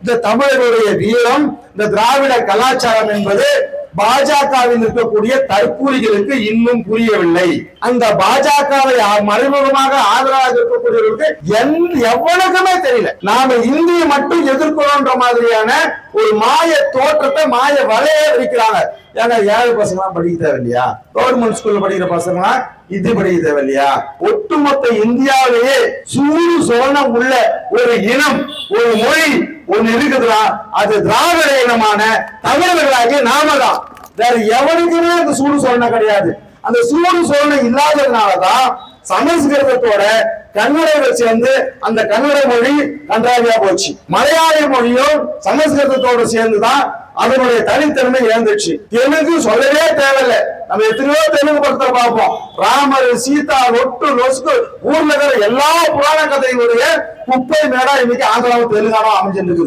இந்த தமிழர்களுடைய வீரம், இந்த திராவிட கலாச்சாரம் என்பது பாஜகவில் இருக்கக்கூடிய தற்கூலிகளுக்கு இன்னும் புரியவில்லை. அந்த பாஜகவை மறைமுகமாக ஆதரவாக இருக்கக்கூடியவர்களுக்கு எவ்வளவுக்குமே தெரியல. நாம இந்தியை மட்டும் எதிர்க்கிறோன்ற மாதிரியான ஒரு மாய தோற்றத்தை, மாய வலைய இருக்கிறாங்க. ஏன்னா ஏழை பசங்க எல்லாம் படிக்க தேவையில்லையா? கவர்மெண்ட் ஸ்கூல்ல படிக்கிற பசங்க இது படிக்க தேவையில்லையா? ஒட்டுமொத்த இந்தியாவிலேயே சூடு சோழனம் உள்ள ஒரு இனம், ஒரு மொழி ஒண்ணு இருக்குதுன்னா அது திராவிட இனமான தமிழர்களாகிய நாம தான். வேற எவனுக்குமே அந்த சூடு சோழனை கிடையாது. அந்த சூடு சோழனை இல்லாததுனாலதான் சமஸ்கிருதத்தோட கன்னடத்தை சேர்ந்து அந்த கன்னட மொழி நன்றாக போச்சு. மலையாள மொழியும் சமஸ்கிருதத்தோட சேர்ந்துதான் அதனுடைய தனித்தன்மை இழந்துச்சு. தெலுங்கு சொல்லவே தேவையில்லை. நம்ம எத்தனையோ தெலுங்கு படத்தை பார்ப்போம். ராமர், சீதா, ஒட்டு நொசுக்கு ஊர்ல இருக்கிற எல்லா புராண கதைகளுடைய குப்பை மேடா இன்னைக்கு ஆந்திராவும் தெலுங்கானா அமைஞ்சிருக்குது.